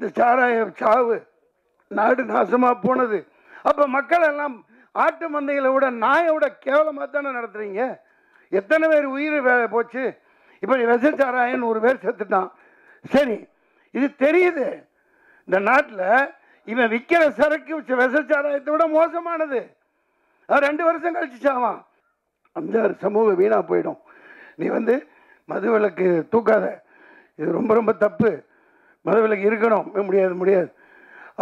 இந்த சாராய சாவு நாடு நாசமாக போனது. அப்போ மக்கள் எல்லாம் ஆட்டு மந்தைகளை விட நாயை விட கேவலமாக தானே நடத்துறீங்க. எத்தனை பேர் உயிர் போச்சு. இப்போ விசச்சாராயன் 100 பேர் செத்துட்டான். சரி, இது தெரியுது. இந்த நாட்டில் இவன் விற்கிற சரக்கு விசச்சாராயத்தை விட மோசமானது. அது 2 வருஷம் கழிச்சு சாவான். 5-6 சமூகம் வீணாக போயிடும். நீ மதுவிலக்கு தூக்காத, இது ரொம்ப ரொம்ப தப்பு. மதுவிலக்கு இருக்கணும். முடியாது.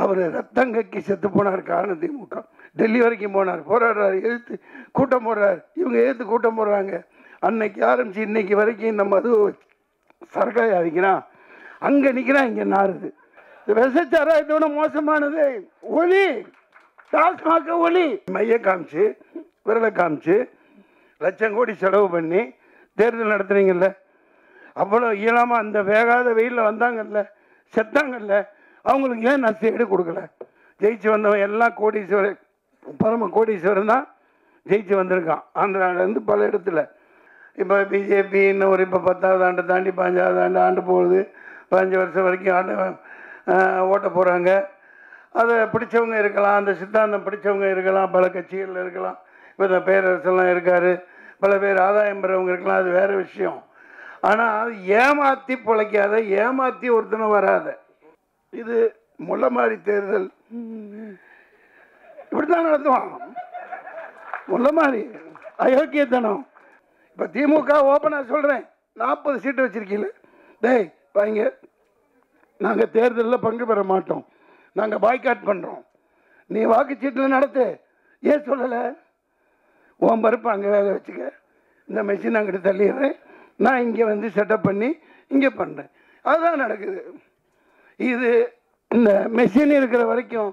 அவர் ரத்தங்கக்கி செத்து போனார். காரணம் திமுக. டெல்லி வரைக்கும் போனார், போராடுறாரு, எழுத்து கூட்டம் போடுறாரு. இவங்க எழுத்து கூட்டம் போடுறாங்க. அன்னைக்கு ஆரம்பிச்சு இன்னைக்கு வரைக்கும் இந்த மது சரக்காய் அடிக்கிறான், அங்கே நிற்கிறான், இங்கே நாருது. விசச்சாராயத்தோட மோசமானது ஒலி. டாஸ்மாக ஒலி. மைய காமிச்சு விரலை காமிச்சு லட்சம் கோடி செலவு பண்ணி தேர்தல் நடத்துறீங்கல்ல. அவ்வளோ இயலாமல் அந்த வேகாத வெயிலில் வந்தாங்கல்ல, செத்தாங்கல்ல, அவங்களுக்கு ஏன் நஷ்டஈடு கொடுக்கல? ஜெயிச்சு வந்தவன் எல்லாம் கோடீஸ்வரர், பரம கோடீஸ்வரன் தான் ஜெயிச்சு வந்திருக்கான் ஆந்திராவிலேருந்து பல இடத்துல. இப்போ பிஜேபி இன்னும் ஒரு இப்போ 10வது ஆண்டு தாண்டி 15வது ஆண்டு போகுது. 15 வருஷம் வரைக்கும் ஓட்ட போகிறாங்க. அதை பிடிச்சவங்க இருக்கலாம், அந்த சித்தாந்தம் பிடிச்சவங்க இருக்கலாம், பல கட்சிகளில் இருக்கலாம். இப்போ இந்த பேரரசெல்லாம் இருக்கார், பல பேர் ஆதாயம் பெறவங்க இருக்கலாம், அது வேறு விஷயம். ஆனால் ஏமாற்றி பிழைக்காத, ஏமாற்றி ஒருத்தனை வராத. இது முல்லை மாதிரி தேர்தல் இப்படித்தான் நடத்துவான். முல்லை மாதிரி அயோக்கியத்தனம். இப்போ திமுக ஓப்பனாக சொல்கிறேன், 40 சீட்டு வச்சுருக்கீங்க. டேய் வாங்க, நாங்கள் தேர்தலில் பங்கு பெற மாட்டோம், நாங்கள் பாய்காட் பண்ணுறோம். நீ வாக்குச்சீட்டில் நடத்து. ஏன் சொல்லலை? உன் பருப்பு அங்கே வேக வச்சுக்க, இந்த மெஷின் அங்கிட்டு தள்ளிடுறேன், நான் இங்கே செட்டப் பண்ணி இங்கே பண்ணுறேன். அதுதான் நடக்குது. இது இந்த மெஷின் இருக்கிற வரைக்கும்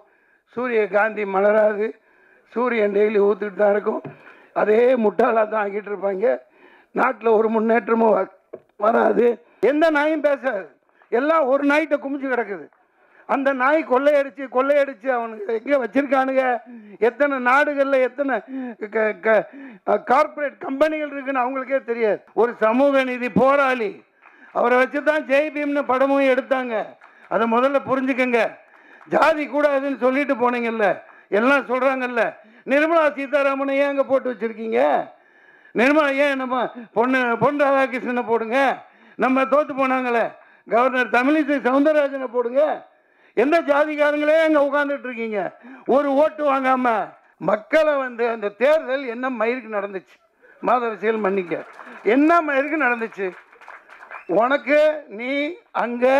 சூரியகாந்தி மலராது. சூரியன் டெய்லி ஊற்றிட்டு தான் இருக்கும். அதே முட்டாளாக தான் ஆக்கிட்டு இருப்பாங்க. நாட்டில் ஒரு முன்னேற்றமும் வராது. எந்த நாயும் பேசாது. எல்லாம் ஒரு நாய்கிட்ட குமிச்சு கிடக்குது. அந்த நாய் கொள்ளையடிச்சு அவனுக்கு எங்கே வச்சிருக்கானுங்க, எத்தனை நாடுகளில் எத்தனை கார்பரேட் கம்பெனிகள் இருக்குன்னு அவங்களுக்கே தெரியாது. ஒரு சமூக நீதி போராளி, அவரை வச்சு தான் ஜெய் பீம்னு படமும் எடுத்தாங்க. அதை முதல்ல புரிஞ்சுக்கங்க. ஜாதி கூடாதுன்னு சொல்லிட்டு போனீங்கல்ல, எல்லாம் சொல்கிறாங்கல்ல. நிர்மலா சீதாராமனை ஏன் அங்கே போட்டு வச்சுருக்கீங்க? நிர்மலா ஏன் நம்ம பொன் ராதாகிருஷ்ணனை போடுங்க. நம்ம தோற்று போனாங்களே கவர்னர் தமிழிசை சவுந்தரராஜனை போடுங்க. எந்த ஜாதிக்காரங்களே அங்கே உட்காந்துட்டு இருக்கீங்க ஒரு ஓட்டு வாங்காம. மக்களை அந்த தேர்தல் என்ன மயிருக்கு நடந்துச்சு? மாதரசியல் மன்னிக்க, என்ன மயிருக்கு நடந்துச்சு? உனக்கு நீ அங்கே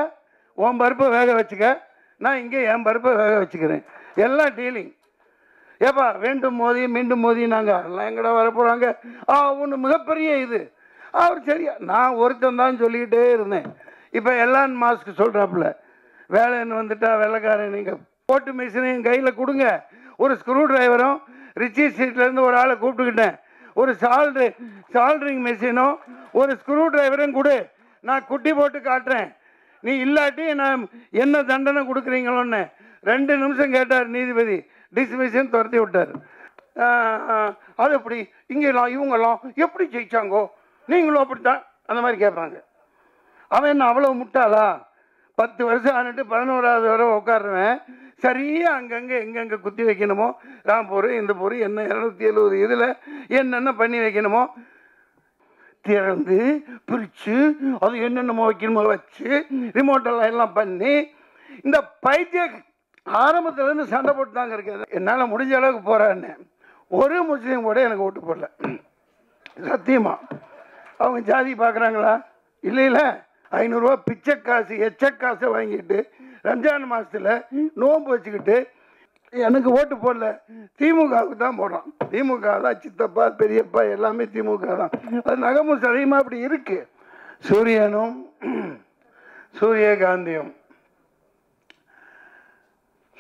உன் பருப்பை வேக வச்சுக்க, நான் இங்கே என் பருப்பை வேக வச்சுக்கிறேன். எல்லாம் டீலிங். ஏப்பா வேண்டும் மோதி மீண்டும் மோதி நாங்கள் எல்லாம் எங்கடா வர போகிறாங்க. ஒன்று மிகப்பெரிய இது. அவர் சரியா, நான் ஒருத்தன் தான் சொல்லிக்கிட்டே இருந்தேன். இப்போ எல்லாம் மாஸ்க் சொல்கிறாப்புல, வேலைன்னு வந்துட்டா வெள்ளைக்காரன் நீங்கள் போட்டு மிஷினையும் கையில் கொடுங்க. ஒரு ஸ்க்ரூ டிரைவரும் ரிச்சி ஸ்ட்ரீட்லேருந்து ஒரு ஆளை கூப்பிட்டுக்கிட்டேன். ஒரு சால்ட்ரிங் மிஷினும் ஒரு ஸ்க்ரூ டிரைவரும் கொடு, நான் குட்டி போட்டு காட்டுறேன். நீ இல்லாட்டி நான் என்ன தண்டனை கொடுக்குறீங்களோன்னு 2 நிமிஷம் கேட்டார் நீதிபதி. டிஸ்மிஷன் துரத்தி விட்டார். அது எப்படி இங்கெல்லாம் இவங்கெல்லாம் எப்படி ஜெயிச்சாங்கோ, நீங்களும் அப்படித்தான் அந்த மாதிரி கேட்பாங்க. அவன் என்ன அவ்வளோ முட்டாளா? 10 வருஷம் ஆனிட்டு 11வது வரை உட்காருவேன். சரியாக அங்கங்கே எங்கெங்கே குத்தி வைக்கணுமோ, ராம்பூர் இந்த பூர் என்ன 270 இதில் என்னென்ன பண்ணி வைக்கணுமோ திறந்து பிரித்து அது என்னென்னமோ வைக்கணுமோ வச்சு ரிமோட்டெல்லாம் எல்லாம் பண்ணி இந்த பைத்திய ஆரம்பத்துலேருந்து சண்டை போட்டு தாங்க இருக்குது. என்னால் முடிஞ்ச அளவுக்கு போகிறான்னு ஒரு முஸ்லீம் கூட எனக்கு ஓட்டு போடல. சத்தியமாக அவங்க ஜாதி பார்க்குறாங்களா? இல்லை 500 ரூபா பிச்சை காசு எச்சக்காசை வாங்கிட்டு ரம்ஜான் மாதத்தில் நோன்பு வச்சுக்கிட்டு எனக்கு ஓட்டு போடல. திமுகவுக்கு தான் போடுறான். திமுக தான் சித்தப்பா பெரியப்பா எல்லாமே திமுக தான். அது நகமும் சதையுமா அப்படி இருக்கு. சூரியனும் சூரியகாந்தியும்.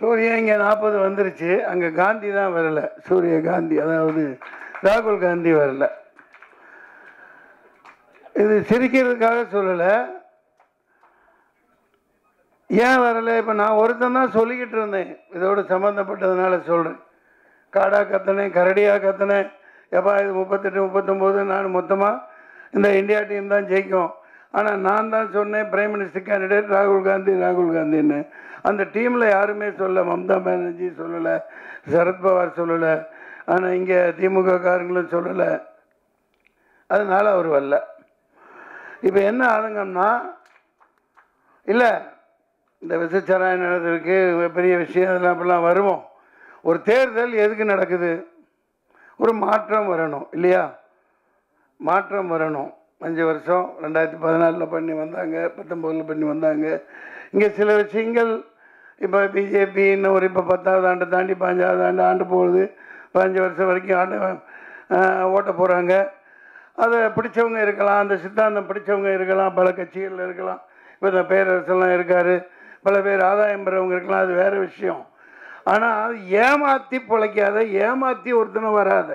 சூரியன் இங்கே 40 வந்துருச்சு, அங்கே காந்தி தான் வரல. சூரியகாந்தி அதாவது ராகுல் காந்தி வரல. இது சிரிக்கிறதுக்காக சொல்லலை. ஏன் வரலை? இப்போ நான் ஒருத்தன் தான் சொல்லிக்கிட்டு இருந்தேன், இதோடு சம்மந்தப்பட்டதுனால சொல்கிறேன். காடாக கத்தினேன், கரடியாக கத்தினேன். எப்பா இது 38 39 நான் மொத்தமாக இந்த இந்தியா டீம் தான் ஜெயிக்கும். ஆனால் நான் தான் சொன்னேன் பிரைம் மினிஸ்டர் கேண்டிடேட் ராகுல் காந்தின்னு. அந்த டீமில் யாருமே சொல்ல, மம்தா பானர்ஜி சொல்லலை, சரத்பவார் சொல்லலை, ஆனால் இங்கே திமுக காரங்களும் சொல்லலை. அதனால் அவர் வரல. இப்போ என்ன ஆளுங்கன்னா, இல்லை இந்த விசச்சாராயம் நடந்திருக்கு, பெரிய விஷயம், அதெல்லாம் அப்படிலாம் வருவோம். ஒரு தேர்தல் எதுக்கு நடக்குது? ஒரு மாற்றம் வரணும் இல்லையா? மாற்றம் வரணும். 5 வருஷம் 2014 பண்ணி வந்தாங்க, 19 பண்ணி வந்தாங்க. இங்கே சில விஷயங்கள் இப்போ பிஜேபி இன்னும் ஒரு இப்போ 10வது ஆண்டு தாண்டி 15வது ஆண்டு போகுது. 15 வருஷம் வரைக்கும் ஓட்ட போகிறாங்க. அதை பிடிச்சவங்க இருக்கலாம், அந்த சித்தாந்தம் பிடிச்சவங்க இருக்கலாம், பல கட்சிகளில் இருக்கலாம். இப்போ இந்த பேரரசெல்லாம் இருக்கார், பல பேர் ஆதாயம் பெறவங்க இருக்கலாம், அது வேறு விஷயம். ஆனால் ஏமாற்றி பிழைக்காத, ஏமாற்றி ஒருத்தனும் வராத.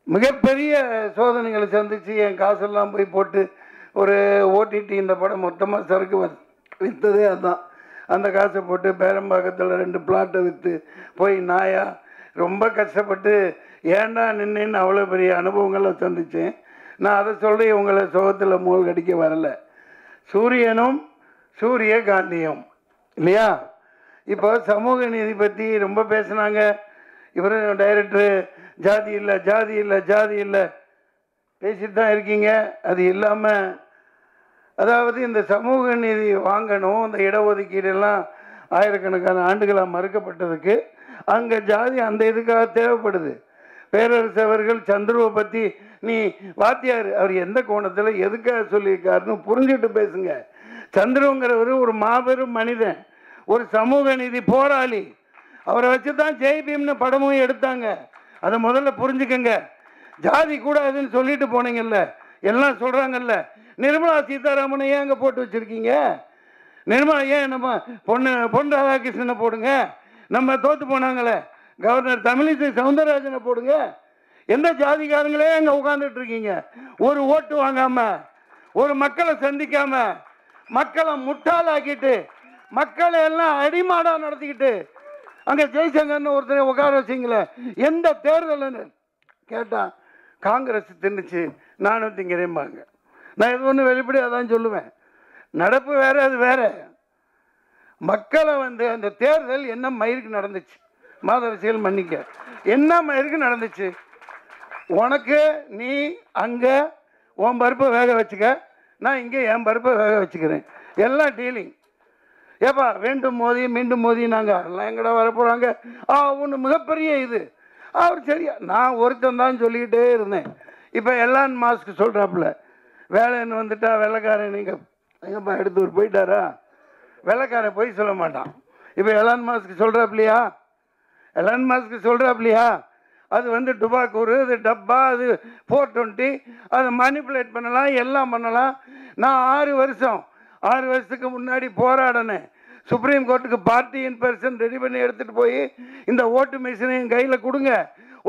மிகப்பெரிய சோதனைகளை சந்தித்து என் காசெல்லாம் போய் போட்டு ஒரு ஓடிடி இந்த படம் மொத்தமாக சரக்கு விற்றதே அதுதான். அந்த காசை போட்டு பேரம்பாக்கத்தில் 2 பிளாட்டை விற்று போய் நாயா ரொம்ப கஷ்டப்பட்டு ஏண்டா நின்றுன்னு அவ்வளோ பெரிய அனுபவங்களை சந்தித்தேன். நான் அதை சொல்லி உங்களை சோகத்தில் மூல் கடிக்க வரலை. சூரியனும் சூரியகாந்தியும் இல்லையா? இப்போ சமூக நீதி பற்றி ரொம்ப பேசுனாங்க. இவரும் டைரக்டரு ஜாதி இல்லை ஜாதி இல்லை ஜாதி இல்லை பேசிட்டு தான் இருக்கீங்க. அது இல்லாமல் அதாவது இந்த சமூக நீதி வாங்கணும், இந்த இடஒதுக்கீடெல்லாம் ஆயிரக்கணக்கான ஆண்டுகளாக மறுக்கப்பட்டதுக்கு அங்கே ஜாதி அந்த இதுக்காக தேவைப்படுது. பேரரசு அவர்கள் சந்துருவை பற்றி நீ வாத்தியார் அவர் எந்த கோணத்தில் எதுக்காக சொல்லியிருக்காருன்னு புரிஞ்சுட்டு பேசுங்க. சந்துருங்கிறவர் ஒரு மாபெரும் மனிதன், ஒரு சமூக நீதி போராளி. அவரை வச்சு தான் ஜெய்பீம்னு படமும் எடுத்தாங்க. அதை முதல்ல புரிஞ்சுக்கங்க. ஜாதி கூடாதுன்னு சொல்லிட்டு போனீங்கல்ல, எல்லாம் சொல்கிறாங்கல்ல. நிர்மலா சீதாராமனை ஏன் அங்கே போட்டு வச்சுருக்கீங்க? நிர்மலா ஏன் நம்ம பொன் ராதாகிருஷ்ணனை போடுங்க. நம்ம தோற்று போனாங்களே கவர்னர் தமிழிசை சவுந்தரராஜனை போடுங்க. எந்த ஜாதிக்காரங்களே அங்கே உட்காந்துட்டு இருக்கீங்க? ஒரு ஓட்டு வாங்காமல், ஒரு மக்களை சந்திக்காமல், மக்களை முட்டாளாக்கிட்டு, மக்களை எல்லாம் அடிமாடாக நடத்திக்கிட்டு அங்கே ஜெய்சங்கர்னு ஒருத்தரை உட்கார வச்சிங்களே. எந்த தேர்தல்னு கேட்டால் காங்கிரஸ் தின்னுச்சு, நானும் திங்கிறேம்பாங்க. நான் இது ஒன்று வெளிப்படையாக தான் சொல்லுவேன். நடப்பு வேறு, அது வேறு. மக்களை அந்த தேர்தல் என்ன மயிருக்கு நடந்துச்சு? மாதரசியல் மன்னிக்க என்ன மயிருக்கு நடந்துச்சு? உனக்கு நீ அங்கே உன் பருப்பை வேக வச்சுக்க, நான் இங்கே என் பருப்பை வேக வச்சுக்கிறேன். எல்லாம் டீலிங். ஏப்பா வேண்டும் மோதி மீண்டும் மோதி நாங்கள் எல்லாம் எங்கடா வரப்போகிறாங்க. ஒன்று மிகப்பெரிய இது. அவர் சரியா நான் ஒருத்தன் தான் சொல்லிக்கிட்டே இருந்தேன். இப்போ எலான் மாஸ்க் சொல்கிறாப்புல வேலைன்னு வந்துட்டா வெள்ளைக்காரன் நீங்கள் எங்கப்பா எடுத்து போயிட்டாரா? வெள்ளைக்காரன் போய் சொல்ல மாட்டான். இப்போ எலான் மாஸ்க் சொல்கிறாப்லையா? எலான் மாஸ்க் சொல்கிறாப்லையா? அது டுபாக்கூர், அது டப்பா, அது 420, அதை மேனிப்புலேட் பண்ணலாம், எல்லாம் பண்ணலாம். நான் 6 வருஷத்துக்கு முன்னாடி போராடினேன். சுப்ரீம் கோர்ட்டுக்கு பார்ட்டி இன் பர்சன் ரெடி பண்ணி எடுத்துகிட்டு போய் இந்த ஓட்டு மிஷினையும் கையில் கொடுங்க.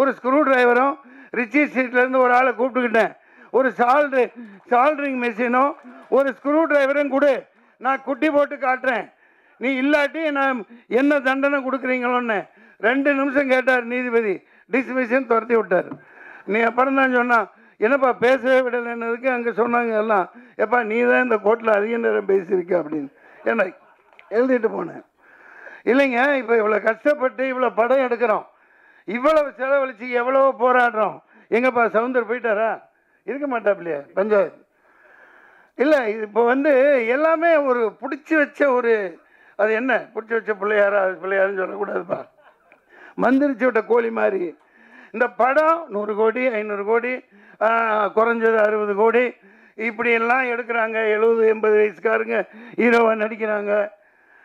ஒரு ஸ்க்ரூ டிரைவரும் ரிச்சி ஸ்ட்ரீட்லேருந்து ஒரு ஆளை கூப்பிட்டுக்கிட்டேன். ஒரு சால்ட்ரிங் மிஷினும் ஒரு ஸ்க்ரூ டிரைவரும் கொடு, நான் குட்டி போட்டு காட்டுறேன். நீ இல்லாட்டி நான் என்ன தண்டனை கொடுக்குறீங்களோன்னு 2 நிமிஷம் கேட்டார் நீதிபதி. டிஸ்மிஷன் துரத்தி விட்டார். நீ அப்புறம் தான் சொன்னான், என்னப்பா பேசவே விடலைன்னதுக்கு அங்கே சொன்னாங்க எல்லாம், எப்பா நீ தான் இந்த கோர்ட்டில் அதிக நேரம் பேசியிருக்க அப்படின்னு என்ன எழுதிட்டு போனேன். இல்லைங்க, இப்போ இவ்வளோ கஷ்டப்பட்டு இவ்வளோ படம் எடுக்கிறோம், இவ்வளவு செலவழித்து எவ்வளவோ போராடுறோம். எங்கப்பா சவுந்தர் போயிட்டாரா? இருக்க மாட்டாப்லையே பஞ்சாயத்து இல்லை. இப்போ எல்லாமே ஒரு பிடிச்சி வச்ச ஒரு, அது என்ன பிடிச்சி வச்ச பிள்ளையாரா? அது பிள்ளையாருன்னு சொல்லக்கூடாதுப்பா, மந்திரிச்சு விட்ட கோழி மாதிரி. இந்த படம் 100 கோடி 500 கோடி குறைஞ்சது 60 கோடி இப்படியெல்லாம் எடுக்கிறாங்க. 70-80 வயசுக்காரங்க ஹீரோவாக நடிக்கிறாங்க.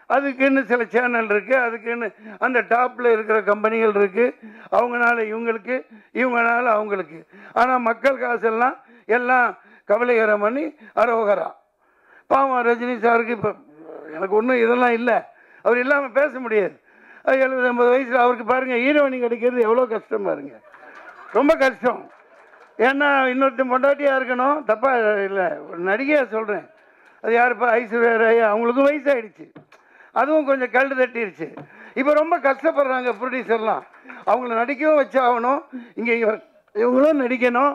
அதுக்குன்னு சில சேனல் இருக்குது, அதுக்குன்னு அந்த டாப்பில் இருக்கிற கம்பெனிகள் இருக்குது. அவங்களால இவங்களுக்கு, இவங்களால அவங்களுக்கு. ஆனால் மக்கள் காசெல்லாம் எல்லாம் கவலைகரம் பண்ணி அரோகரா. பாவம் ரஜினி சாருக்கு இப்போ எனக்கு ஒன்றும் இதெல்லாம் இல்லை, அவர் இல்லாமல் பேச முடியாது. 70-80 வயசில் அவருக்கு பாருங்கள் ஹீரோயினி கிடைக்கிறது எவ்வளோ கஷ்டம் பாருங்க, ரொம்ப கஷ்டம். ஏன்னா இன்னொருத்தன் பொண்டாட்டியாக இருக்கணும், தப்பாக இல்லை, ஒரு நடிகையாக சொல்கிறேன். அது யாருப்பா? ஐஸ்வர்யா ராய். அவங்களுக்கும் வயசாகிடுச்சு, அதுவும் கொஞ்சம் கல்டு தட்டிடுச்சு. இப்போ ரொம்ப கஷ்டப்படுறாங்க ப்ரொடியூசர்லாம். அவங்கள நடிக்கவும் வச்சாகணும். இங்கே இவர் இவங்களும் நடிக்கணும்.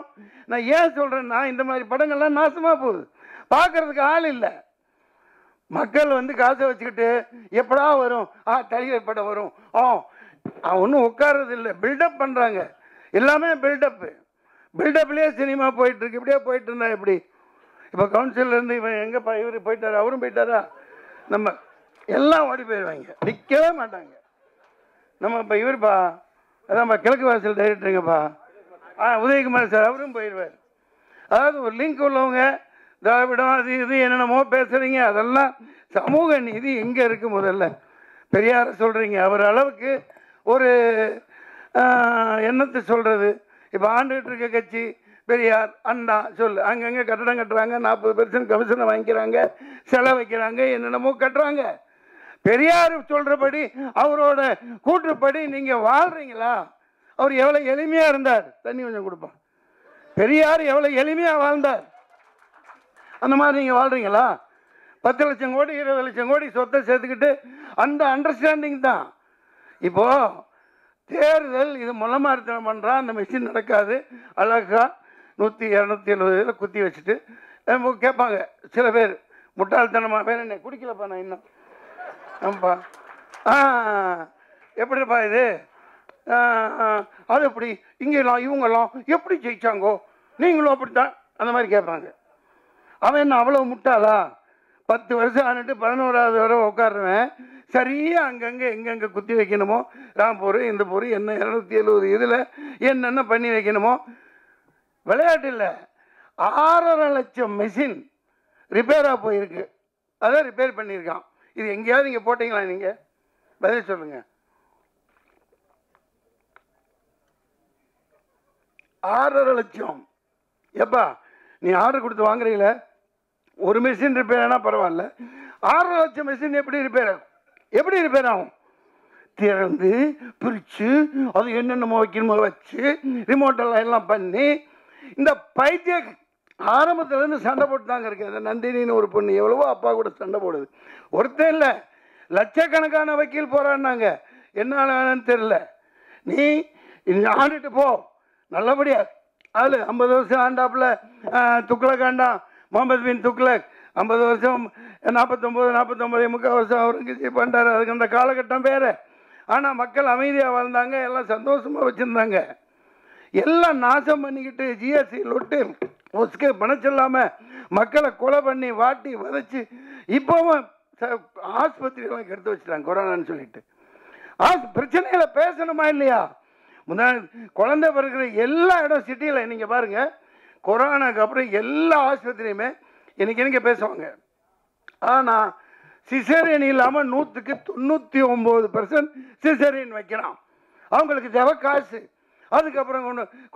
நான் ஏன் சொல்கிறேன்னா, இந்த மாதிரி படங்கள்லாம் நாசமாக போகுது, பார்க்கறதுக்கு ஆள் இல்லை. மக்கள் வந்து காசை வச்சுக்கிட்டு எப்படா வரும், தலைவர் படம் வரும், ஒன்றும் உட்கார்றது இல்லை, பில்டப் பண்ணுறாங்க. எல்லாமே பில்டப்லேயே சினிமா போயிட்டுருக்கு. இப்படியே போயிட்டு இருந்தா எப்படி? இப்போ கவுன்சிலர்லேருந்து இவன் எங்கேப்பா இவர் போயிட்டாரா, அவரும் போயிட்டாரா, நம்ம எல்லாம் ஓடி போயிடுவாங்க, நிற்கவே மாட்டாங்க. நம்ம இப்போ இவருப்பா அதான்ப்பா கிழக்கு வாசல் டைரக்டருங்கப்பா உதயகுமார் சார், அவரும் போயிடுவார். அதாவது ஒரு லிங்க் உள்ளவங்க திராவிடம் அது இது என்னென்னமோ பேசுகிறீங்க, அதெல்லாம் சமூக நீதி எங்கே இருக்குது? முதல்ல பெரியாரை சொல்கிறீங்க, அவர் அளவுக்கு ஒரு எண்ணத்தை சொல்கிறது. இப்போ ஆண்டுகிட்டு இருக்க கட்சி பெரியார் அண்ணா சொல்லு, அங்கங்கே கட்டடம் கட்டுறாங்க, 40% கமிஷனை வாங்கிக்கிறாங்க, செலவு வைக்கிறாங்க, என்னென்னமோ கட்டுறாங்க. பெரியார் சொல்கிறபடி அவரோட கூற்றுப்படி நீங்கள் வாழ்கிறீங்களா? அவர் எவ்வளோ எளிமையாக இருந்தார், தண்ணி கொஞ்சம் கொடுப்பான். பெரியார் எவ்வளோ எளிமையாக வாழ்ந்தார், அந்த மாதிரி நீங்கள் வாழ்கிறீங்களா? 10 லட்சம் கோடி 20 லட்சம் கோடி சொத்தை சேர்த்துக்கிட்டு அந்த அண்டர்ஸ்டாண்டிங் தான். இப்போது தேர்தல் இது முளமாரித்தனம் பண்ணுறான், அந்த மிஷின் நடக்காது. அழகா 100 270 குத்தி வச்சுட்டு கேட்பாங்க சில பேர், முட்டாள்தனமாக வேற என்ன குடிக்கலப்பா நான் இன்னும் ஆமாப்பா எப்படிப்பா இது அது எப்படி இங்கெல்லாம் இவங்கெல்லாம் எப்படி ஜெயிச்சாங்கோ, நீங்களும் அப்படித்தான், அந்த மாதிரி கேட்பாங்க. அவன் என்ன அவ்வளோ முட்டாளா? 10 வருஷம் ஆனிட்டு 11வது வரை உட்காருவேன், சரியாக அங்கங்கே எங்கெங்கே குத்தி வைக்கணுமோ, ராம்பூர் இந்த பூர் என்ன 270 இதில் என்னென்ன பண்ணி வைக்கணுமோ. விளையாட்டு இல்லை, 6.5 லட்சம் மெஷின் ரிப்பேராக போயிருக்கு, அதை ரிப்பேர் பண்ணியிருக்கான். இது எங்கேயாவது நீங்கள் போட்டிங்களா? நீங்கள் பதில் சொல்லுங்கள். 6.5 லட்சம் எப்பா நீ ஆர்டர் கொடுத்து வாங்குறீங்கள, ஒரு மிஷின் ரிப்பேர் ஆனால் பரவாயில்ல, 6.5 லட்சம் மிஷின் எப்படி ரிப்பேர் ஆகும்? எப்படி ரிப்பேர் ஆகும்? திறந்து பிரித்து அது என்னென்னமோ வைக்கணுமோ வச்சு ரிமோட்டெல்லாம் எல்லாம் பண்ணி, இந்த பைத்திய ஆரம்பத்துலேருந்து சண்டை போட்டு தாங்க இருக்கு. அந்த நந்தினின்னு ஒரு பொண்ணு எவ்வளவோ அப்பா கூட சண்டை போடுது. ஒருத்தன் இல்லை, லட்சக்கணக்கான வக்கீல் போராடினாங்க, என்ன வேணும்னு தெரியல. நீ ஆண்டுட்டு போ நல்லபடியா. அதில் 50 வருஷம் ஆண்டாப்புல துக்ளக் ஆண்டான், முகமது பின் துக்ளக் 50 வருஷம் 49 முக்கால் வருஷம் அவுரங்கசீப் பண்ணார். அதுக்கு அந்த காலகட்டம் வேறு. ஆனால் மக்கள் அமைதியாக வாழ்ந்தாங்க, எல்லாம் சந்தோஷமாக வச்சுருந்தாங்க. எல்லாம் நாசம் பண்ணிக்கிட்டு ஜிஎஸ்டி லொட்டு ஒஸ்கே பணம் சொல்லாமல் மக்களை கொலை பண்ணி வாட்டி வதைச்சு இப்போவும் ஆஸ்பத்திரியெல்லாம் கெடுத்து வச்சுட்டாங்க கொரோனான்னு சொல்லிட்டு. பிரச்சனைகளை பேசணுமா இல்லையா? குழந்தை பிறகுற எல்லா இடம் சிட்டியில் நீங்கள் பாருங்கள், கொரோனாக்கு அப்புறம் எல்லா ஆஸ்பத்திரியுமே எனக்கு பேசுவாங்க. ஆனால் சிசேரியன் இல்லாமல் 100க்கு 99% சிசேரியன் வைக்கிறான். அவங்களுக்கு தேவை காசு. அதுக்கப்புறம்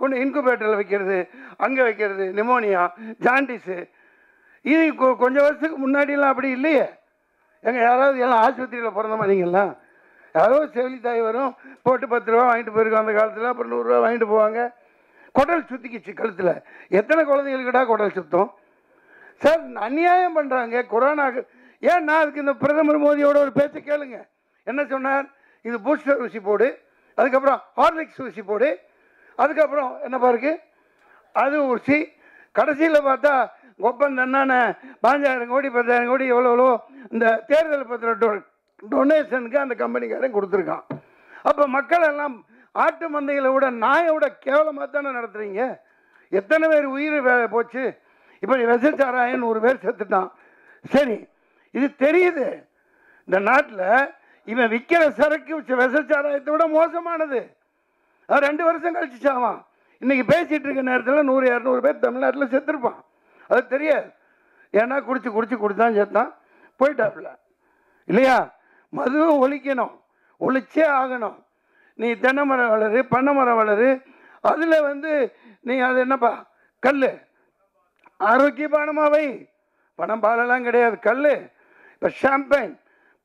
கொண்டு இன்குபேட்டரில் வைக்கிறது, அங்கே வைக்கிறது, நிமோனியா, ஜாண்டிஸு. இது கொஞ்சம் வருஷத்துக்கு முன்னாடியெல்லாம் அப்படி இல்லையே. எங்கள் யாராவது எல்லாம் ஆஸ்பத்திரியில் பிறந்த மாதிரிங்களா? யாரோ செவிலி தாய் வரும், போட்டு 10 ரூபா வாங்கிட்டு போயிருக்கோம் அந்த காலத்தில், அப்புறம் 100 ரூபா வாங்கிட்டு போவாங்க. குடல் சுற்றிக்கிச்சு கழுத்தில். எத்தனை குழந்தைகளுக்குடா குடல் சுத்தம்? சார் அநியாயம் பண்ணுறாங்க கொரோனாக்கு. ஏன்னா அதுக்கு இந்த பிரதமர் மோடியோட ஒரு பேச்சை கேளுங்க. என்ன சொன்னார்? இது பூஸ்டர் ஊசி போடு, அதுக்கப்புறம் ஹார்லிக்ஸ் ஊசி போடு, அதுக்கப்புறம் என்ன பாருக்கு அது ஊசி. கடைசியில் பார்த்தா ஒப்பந்தம் என்னென்ன 5000 கோடி 10,000 கோடி எவ்வளோ இந்த தேர்தல் பத்திர டொனேஷனுக்கு அந்த கம்பெனிக்காரன் கொடுத்துருக்கான். அப்போ மக்கள் எல்லாம் ஆட்டு மந்தைகளை விட நாயை விட கேவலமாக தானே நடத்துறீங்க. எத்தனை பேர் உயிர் போச்சு. இப்போ விசச்சாராயன் 100 பேர் செத்துட்டான். சரி, இது தெரியுது. இந்த நாட்டில் இவன் விற்கிற சரக்கு விசச்சாராயத்தை விட மோசமானது. அது 2 வருஷம் கழிச்சு சாவான். இன்னைக்கு பேசிட்டு இருக்க நேரத்தில் 100-200 பேர் தமிழ்நாட்டில் செத்துருப்பான். அது தெரியாது. ஏன்னா குடிச்சுதான் செத்தான், போயிட்டாப்புல இல்லையா? மதுவை ஒழிக்கணும், ஒழிச்சே ஆகணும். நீ தென்னை மரம் வளரு, பண்ணை மரம் வளரு, அதில் நீ அது என்னப்பா கல் ஆரோக்கியமானமாவை, பணம் பாலெல்லாம் கிடையாது, கல். இப்போ ஷாம்பைன்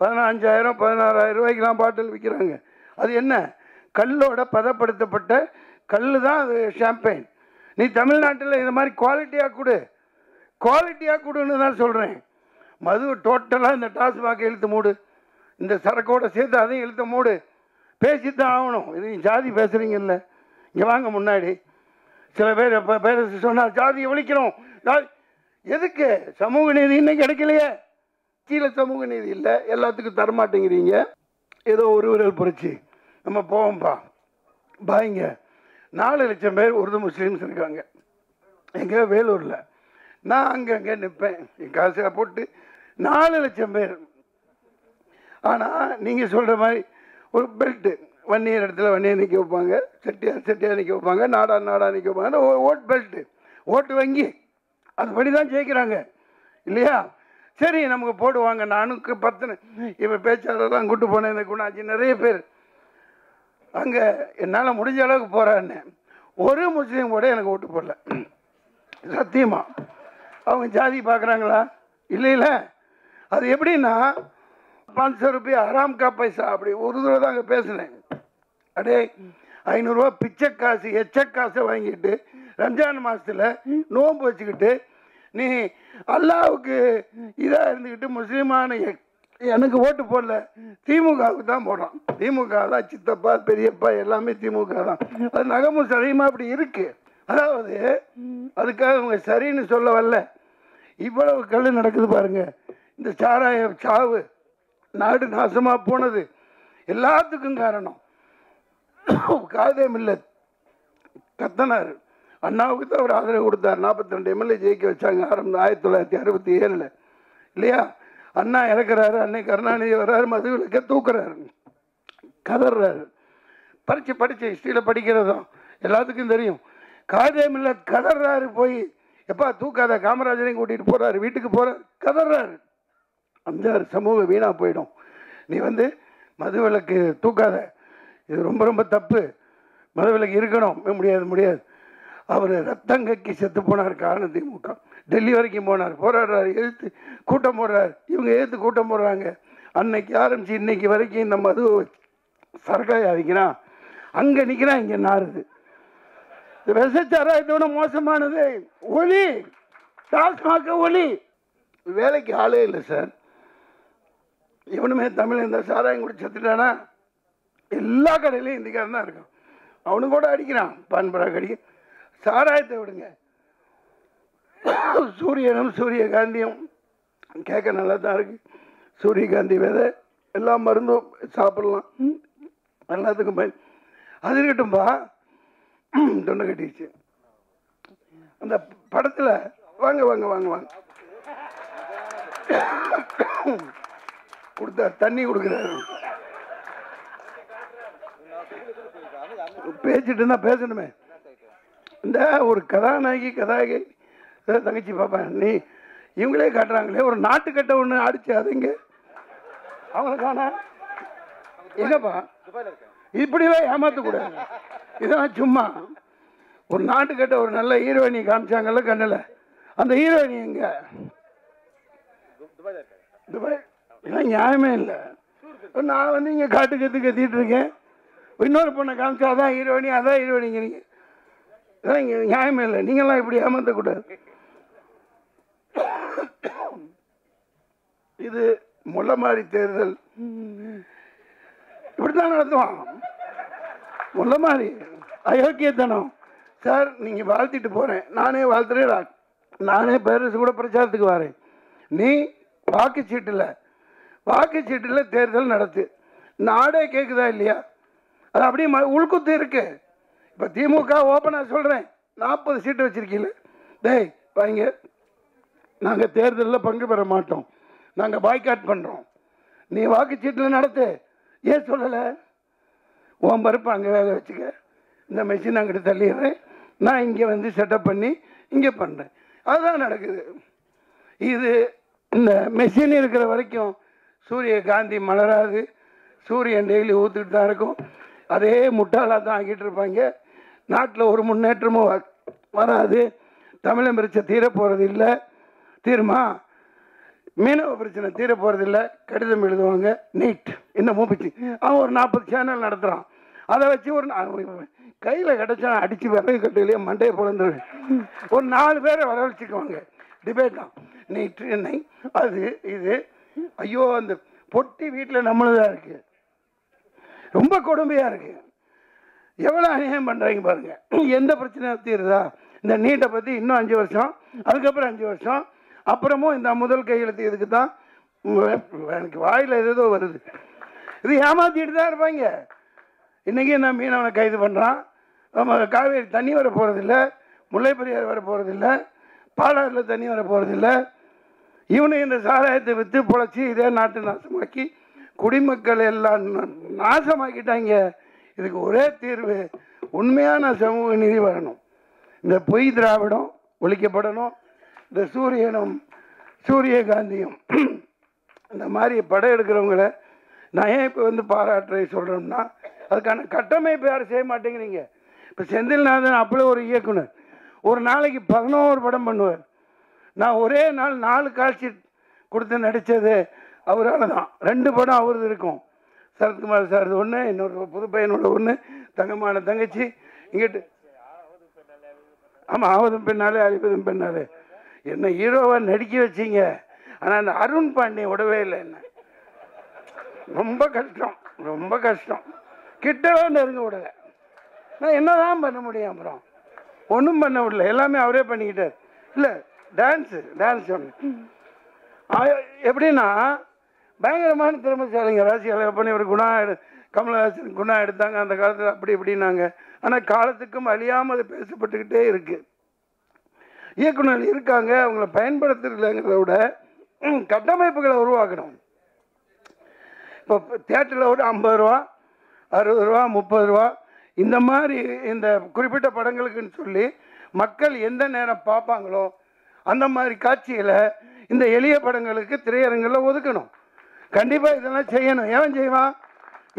15,000 16,000 ரூபாய்க்கெலாம் பாட்டில் விற்கிறாங்க. அது என்ன? கல்லோட பதப்படுத்தப்பட்ட கல் தான் அது ஷாம்பைன். நீ தமிழ்நாட்டில் இந்த மாதிரி குவாலிட்டியாக கொடுன்னு தான் சொல்கிறேன். மது டோட்டலாக இந்த டாஸ்மாக் இழுத்து மூடு, இந்த சரக்கோட சேர்த்து அதையும் இழுத்து மூடு. பேசித்தான் ஆகணும். இது ஜாதி பேசுகிறீங்கல்ல, இங்கே வாங்க முன்னாடி. சில பேர் இப்போ பேரரசு சொன்னால் ஜாதியை ஒழிக்கிறோம், எதுக்கு? சமூக நீதி இன்னைக்கு கிடைக்கலையே. கீழே சமூக நீதி இல்லை, எல்லாத்துக்கும் தரமாட்டேங்கிறீங்க. ஏதோ ஒரு விரல் புரட்சி நம்ம போவோம்ப்பா பாய்ங்க. 4 லட்சம் பேர் உருது முஸ்லீம்ஸ் இருக்காங்க எங்கே வேலூரில். நான் அங்கங்கே நிற்பேன் என் காசை போட்டு. 4 லட்சம் பேர். ஆனால் நீங்கள் சொல்கிற மாதிரி ஒரு பெல்ட்டு வன்னியர் இடத்துல வன்னியர் நிற்க வைப்பாங்க, செட்டியார் நிற்க வைப்பாங்க, நாடா நிற்க வைப்பாங்க. ஓட் பெல்ட்டு, ஓட்டு வங்கி, அதுபடி தான் ஜெயிக்கிறாங்க இல்லையா? சரி, நமக்கு போடுவாங்க. நானுக்கு 10 இப்போ பேச்சாளர்லாம் கூட்டு போனேன். இந்த குணாச்சி நிறைய பேர் அங்கே என்னால் முடிஞ்ச அளவுக்கு போகிறான்னு. ஒரு முஸ்லீம் கூட எனக்கு ஓட்டு போடல சத்தியமா. அவங்க ஜாதி பார்க்குறாங்களா? இல்லை. அது எப்படின்னா 500 ரூபாய் ஆராம் கா பைசா அப்படி ஒரு தடவை தான் அங்கே பேசினேன். அடே 500 ரூபா பிச்சை காசு எச்ச காசை வாங்கிட்டு ரம்ஜான் மாதத்தில் நோன்பு வச்சுக்கிட்டு நீ அல்லாவுக்கு இதாக இருந்துக்கிட்டு முஸ்லீமான எனக்கு ஓட்டு போடல, திமுகவுக்கு தான் போடுறான். திமுக தான் சித்தப்பா பெரியப்பா எல்லாமே திமுக தான். அது நகமும் சரியமாக அப்படி இருக்குது. அதாவது அதுக்காக அவங்க சரின்னு சொல்ல வரல. இவ்வளவு கல் நடக்குது பாருங்க. இந்த சாராய சாவு, நாடு நாசமாக போனது எல்லாத்துக்கும் காரணம் காதே மில்லத் கத்தனார். அண்ணாவுக்கு தான் அவர் ஆதரவு கொடுத்தார். 42 எம்எல்ஏ ஜெயிக்க வச்சாங்க 1967 இல்லையா? அண்ணா இறக்குறாரு, அன்னை கருணாநிதி வர்றாரு, மதுவிலக்க தூக்குறாரு, கதறாரு. படித்து ஹிஸ்ட்ரியில் படிக்கிறதும் எல்லாத்துக்கும் தெரியும். காதே மில்லத் கதறாரு. போய் எப்பா தூக்காத, காமராஜரையும் கூட்டிகிட்டு போகிறாரு, வீட்டுக்கு போகிறார், கதறாரு. அந்த சமூக வீணாக போயிடும். நீ மதுவிலக்கு தூக்காத, இது ரொம்ப ரொம்ப தப்பு, மதுவிலக்கு இருக்கணும். முடியாது. அவர் ரத்தங்கக்கி செத்து போனார் காரணம் திமுக. டெல்லி வரைக்கும் போனார், போராடுறாரு, எதிர்த்து கூட்டம் போடுறாரு. இவங்க எதிர்த்து கூட்டம் போடுறாங்க. அன்னைக்கு ஆரம்பித்து இன்னைக்கு வரைக்கும் இந்த மது சரக்காய் அடிக்கிறான், அங்கே நிற்கிறான், இங்கே நாருது. விஷச்சாராயத்தோட மோசமானது ஒளி, டாஸ்மாக ஒளி. வேலைக்கு ஆளே இல்லை சார். இவனுமே தமிழ் இந்த சாராயம் குடி செத்துட்டானா எல்லா கடையிலையும் இந்திக்காரன் தான் இருக்கான். அவனு கூட அடிக்கிறான், பான்பராக அடிக்க. சாராயத்தை விடுங்க, சூரியனும் சூரியகாந்தியும் கேட்க நல்லா தான் இருக்கு. சூரியகாந்தி விதை எல்லா மருந்தும் சாப்பிடலாம், எல்லாத்துக்கும் பயன். அது இருக்கட்டும்பா. தொண்டை கட்டிடுச்சு. அந்த படத்தில் வாங்க கொடுத்தார், தண்ணி கொடுக்குறாரு. பேசிட்டு இருந்தா பேசணுமே. இந்த ஒரு கதாநாயகி தங்கச்சி பாப்பேன், நீ இவங்களே காட்டுறாங்களே ஒரு நாட்டுக்கட்டை ஒன்று அடிச்சு, அதுங்க அவங்கள காணா எங்கப்பா? இப்படிவே ஏமாத்தக்கூடாது. இதெல்லாம் சும்மா ஒரு நாட்டுக்கட்ட ஒரு நல்ல ஹீரோயினி காமிச்சாங்கல்ல கண்ணில், அந்த ஹீரோயினி எங்க? துபாய். இதெல்லாம் நியாயமே இல்லை. நான் இங்கே கத்திட்டு இருக்கேன், இன்னொரு பொண்ணை காமிச்சா அதான் ஹீரோயினி, அதான் ஹீரோயினிங்க. நீங்கள் இதெல்லாம் இங்கே நியாயமே இல்லை. நீங்கள்லாம் இப்படி ஏமாற்றக்கூடாது. இது முள்ளமாரி தேர்தல் இப்படித்தான் நடத்துவான். முள்ளமாரி அயோக்கியத்தனம் சார். நீங்கள் வாழ்த்திட்டு போகிறேன், நானே வாழ்த்துறேன், நானே பேரரசு கூட பிரச்சாரத்துக்கு வரேன். நீ வாக்குச்சீட்டில் தேர்தல் நடத்து. நாடே கேட்குதா இல்லையா? அது அப்படியே உள்குத்து இருக்கு. இப்போ திமுக ஓப்பனாக சொல்கிறேன், 40 சீட்டு வச்சுருக்கீங்களே, டேய் வாங்க, நாங்கள் தேர்தலில் பங்கு பெற மாட்டோம், நாங்கள் பாய்காட் பண்ணுறோம். நீ வாக்குச்சீட்டில் நடத்து. ஏன் சொல்லலை? உன் பருப்பு அங்கே வேக வச்சுக்க, இந்த மெஷின் அங்கிட்டு தள்ளிடுறேன், நான் இங்கே செட்டப் பண்ணி இங்கே பண்ணுறேன். அதுதான் நடக்குது. இது இந்த மெஷின் இருக்கிற வரைக்கும் சூரியகாந்தி மலராது. சூரியன் டெய்லி ஊற்றிட்டு தான் இருக்கும். அதே முட்டாளாக தான் ஆக்கிட்டு இருப்பாங்க. நாட்டில் ஒரு முன்னேற்றமும் வராது. தமிழன் பிரச்சனை தீரப்போகிறது இல்லை. தீருமா? மீனவ பிரச்சனை தீரப்போகிறது இல்லை. கடிதம் எழுதுவாங்க, நீட் இன்னும் மூப்பிச்சு. அவன் ஒரு 40 சேனல் நடத்துகிறான். அதை வச்சு ஒரு கையில் கிடச்சா அடித்து விறகு கட்டையிலேயே மண்டையை பிறந்து ஒரு 4 பேரை வரவழைச்சிக்குவாங்க. டிபேட் தான். நீட் என்னை அது இது. ஐயோ, அந்த பொட்டி வீட்டில் நம்மளதான் இருக்குது. ரொம்ப கொடுமையாக இருக்குது. எவ்வளோ அநியாயம் பண்ணுறாங்க பாருங்க. எந்த பிரச்சனையும் தீருதா? இந்த நீட்டை பற்றி இன்னும் 5 வருஷம், அதுக்கப்புறம் 5 வருஷம், அப்புறமும் இந்த முதல் கையெழுத்து இதுக்கு தான் எனக்கு வாயில் ஏதோ வருது. இது ஏமாற்றிட்டு தான் இருப்பாங்க. இன்றைக்கி நான் மீனவனை கைது பண்ணுறான், நம்ம காவேரி தண்ணி வர போகிறதில்ல, முல்லை பெரியார் வர போகிறதில்ல, பாலாறில் தண்ணி வர போகிறதில்ல. இவனை இந்த சாராயத்தை விற்று பொழைச்சி இதே நாட்டை நாசமாக்கி குடிமக்கள் எல்லாம் நாசமாக்கிட்டாங்க. இதுக்கு ஒரே தீர்வு உண்மையான சமூக நீதி வரணும். இந்த பொய் திராவிடம் ஒழிக்கப்படணும். இந்த சூரியகாந்தியும் இந்த மாதிரி படம் எடுக்கிறவங்களை நான் ஏன் இப்போ பாராட்டுறை சொல்கிறோம்னா, அதுக்கான கட்டமைப்பு யாரும் செய்ய மாட்டேங்கிறீங்க. இப்போ செந்தில்நாதன் அப்படி ஒரு இயக்குனர் ஒரு நாளைக்கு 11 படம் பண்ணுவார். நான் ஒரே நாள் 4 காட்சி கொடுத்து நடித்தது அவரால் தான். 2 படம் அவரது இருக்கும். சரத்குமார் சார் ஒன்று, இன்னொரு புது பையனோட ஒன்று, தங்கமான தங்கச்சி. இங்கிட்டு ஆமாம், ஆவதும் பெண்ணாலே அழிப்பதும் பெண்ணாலே என்ன ஹீரோவாக நடிக்க வச்சிங்க. ஆனால் அந்த அருண் பாண்டியன் விடவே இல்லை. என்ன ரொம்ப கஷ்டம், ரொம்ப கஷ்டம். கிட்டவே நெருங்க விடலை. நான் என்ன தான் பண்ண முடியும்? அப்புறம் ஒன்றும் பண்ண விடல, எல்லாமே அவரே பண்ணிக்கிட்டார். இல்லை டான்ஸ் ஒன்று எப்படின்னா பயங்கரமான திறமைசாலிங்க. ராசி அழகப்பண்ணி ஒரு கமலஹாசன் குணா எடுத்தாங்க அந்த காலத்தில், அப்படி இப்படின்னாங்க. ஆனால் காலத்துக்கும் அழியாமல் அது பேசப்பட்டுக்கிட்டே இருக்கு. இயக்குநர்கள் இருக்காங்க, அவங்கள பயன்படுத்துறதுங்கிறத விட கட்டமைப்புகளை உருவாக்கணும். இப்போ தியேட்டரில் ஒரு 50 ரூபா, 60 ரூபா, 30 ரூபா இந்த மாதிரி இந்த குறிப்பிட்ட படங்களுக்குன்னு சொல்லி மக்கள் எந்த நேரம் பார்ப்பாங்களோ அந்த மாதிரி காட்சிகளை இந்த எளிய படங்களுக்கு திரையரங்கில் ஒதுக்கணும். கண்டிப்பாக இதெல்லாம் செய்யணும். ஏன் செய்வான்?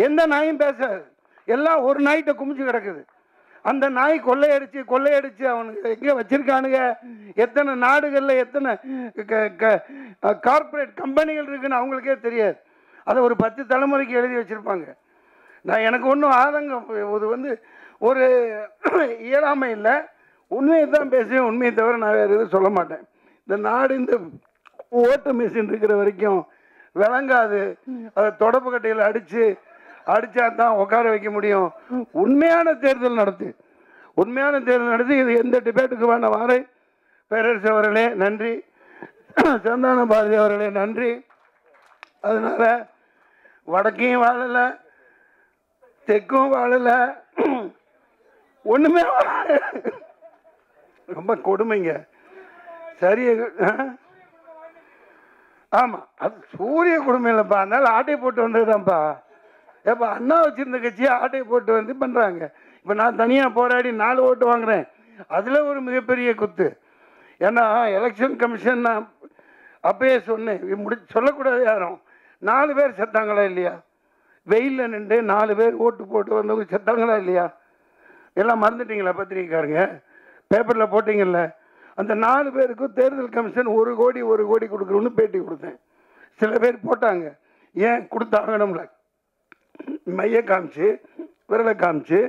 எந்த நாயும் பேசாது. எல்லாம் ஒரு நாய்கிட்ட குமிச்சு கிடக்குது. அந்த நாய் கொள்ளையடிச்சு அவனுக்கு எங்கே வச்சிருக்கானுங்க, எத்தனை நாடுகளில் எத்தனை கார்பரேட் கம்பெனிகள் இருக்குன்னு அவங்களுக்கே தெரியாது. அதை ஒரு 10 தலைமுறைக்கு எழுதி வச்சுருப்பாங்க. நான் எனக்கு ஒன்றும் ஆதங்கம், இது ஒரு இயலாமை இல்லை. உண்மையை தான் பேசுவேன், உண்மையை தவிர நான் வேறு எதுவும் சொல்ல மாட்டேன். இந்த நாடு இந்த ஓட்டு மிஷின் இருக்கிற வரைக்கும் விளங்காது. அதை தொடப்பு கட்டையில் அடித்தா தான் உட்கார வைக்க முடியும். உண்மையான தேர்தல் நடத்தி இது எந்த டிபேட்டுக்கு வேணாம் வாரேன். பேரரசு அவர்களே நன்றி, சந்தான பாரதி அவர்களே நன்றி. அதனால் வடக்கையும் வாழலை, தெற்கும் வாழலை, ஒன்றுமே ரொம்ப கொடுமைங்க. சரி, ஆமாம், அது சூரிய கொடுமை இல்லைப்பா. அதனால ஆட்டையை போட்டு வந்ததுதான்ப்பா. ஏப்பா அண்ணா வச்சுருந்த கட்சியை ஆட்டையை போட்டு வந்து பண்ணுறாங்க. இப்போ நான் தனியாக போராடி 4 ஓட்டு வாங்குறேன். அதில் ஒரு மிகப்பெரிய குத்து. ஏன்னா எலெக்ஷன் கமிஷன் நான் அப்பயே சொன்னேன், சொல்லக்கூடாது யாரும். 4 பேர் செத்தாங்களா இல்லையா? வெயிலில் நின்று 4 பேர் ஓட்டு போட்டு வந்தவங்க செத்தாங்களா இல்லையா? எல்லாம் மறந்துட்டீங்களா? பத்திரிக்கைக்காரங்க பேப்பரில் போட்டிங்கல்ல. அந்த 4 பேருக்கும் தேர்தல் கமிஷன் 1 கோடி கொடுக்குறோன்னு பேட்டி கொடுத்தேன். சில பேர் போட்டாங்க, ஏன் கொடுத்தாங்கணும்ல, மைய காமிச்சு விரலை காமிச்சு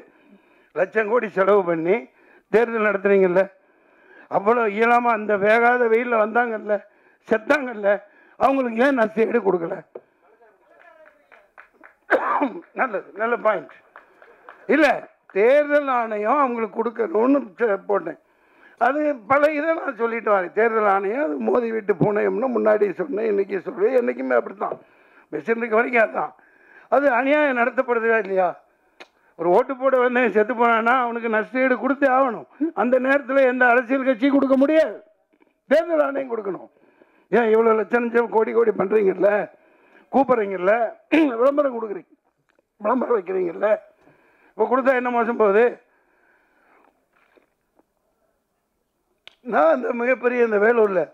லட்சம் கோடி செலவு பண்ணி தேர்தல் நடத்துறீங்கல்ல. அவ்வளோ இயலாமல் அந்த வேகாத வெயிலில் வந்தாங்கல்ல, செத்தாங்கல்ல, அவங்களுக்கு ஏன் நஷ்டஈடு கொடுக்கல? நல்ல பாயிண்ட். இல்லை, தேர்தல் ஆணையம் அவங்களுக்கு கொடுக்கணும்னு போட்டேன். அது பல இதை நான் சொல்லிட்டு வரேன். தேர்தல் ஆணையம் அது மோதி விட்டு பூனையம்னு முன்னாடி சொன்னேன், இன்றைக்கி சொல்லுவேன், என்றைக்குமே அப்படி தான் வச்சிருக்க வரைக்கும். அதுதான் அது அநியாயம் நடத்தப்படுதா இல்லையா? ஒரு ஓட்டு போட வந்து செத்து போனான்னா அவனுக்கு நஷ்டஈடு கொடுத்தே ஆகணும். அந்த நேரத்தில் எந்த அரசியல் கட்சியும் கொடுக்க முடியாது, தேர்தல் ஆணையம் கொடுக்கணும். ஏன் இவ்வளோ லட்சம் கோடி பண்ணுறீங்கல்ல, கூப்பிட்றீங்கல்ல, விளம்பரம் கொடுக்குறீங்க, விளம்பரம் வைக்கிறீங்கல்ல, இப்போ கொடுத்தா என்ன மோசம் போகுது? நான் அந்த மிகப்பெரிய இந்த வேலூரில்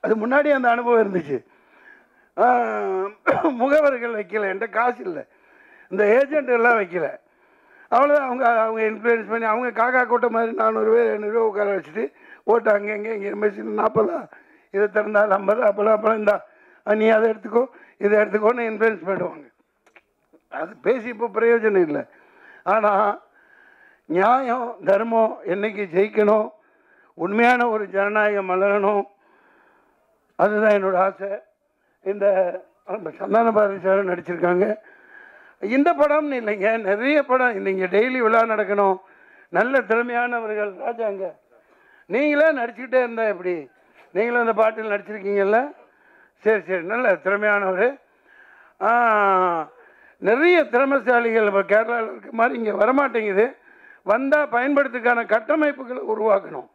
அது முன்னாடி அந்த அனுபவம் இருந்துச்சு. முகவர்கள் வைக்கல, என்கிட்ட காசு இல்லை, இந்த ஏஜென்ட் எல்லாம் வைக்கல. அவ்வளோதான். அவங்க இன்ஃப்ளூயன்ஸ் பண்ணி அவங்க காக்கா கூட்ட மாதிரி 400 பேர் 500 ரூபா உட்கார வச்சுட்டு ஓட்டு அங்கே இங்கே மெஷின் 40 இதை திறந்தால் 50 அப்போல்லாம் இந்தா நீ அதை எடுத்துக்கோ இதை எடுத்துக்கோன்னு இன்ஃப்ளூயன்ஸ் பண்ணுவாங்க. அது பேசி இப்போ பிரயோஜனம் இல்லை. ஆனால் நியாயம் தர்மம் என்னைக்கு ஜெயிக்கணும், உண்மையான ஒரு ஜனநாயகம் மலரணும், அதுதான் என்னோடய ஆசை. இந்த சந்தான பாரதி சார் நடிச்சிருக்காங்க. இந்த படம்னு இல்லைங்க, நிறைய படம் இல்லைங்க. டெய்லி விழா நடக்கணும், நல்ல திறமையானவர்கள். ராஜாங்க நீங்களே நடிச்சுக்கிட்டே இருந்தா எப்படி? நீங்களும் அந்த பாட்டில் நடிச்சிருக்கீங்கல்ல, சரி சரி, நல்ல திறமையானவர். நிறைய திறமைசாலிகள் இப்போ கேரளாவில் இருக்க மாதிரி இங்கே வரமாட்டேங்குது. வந்தால் பயன்படுத்துக்கான கட்டமைப்புகளை உருவாக்கணும்.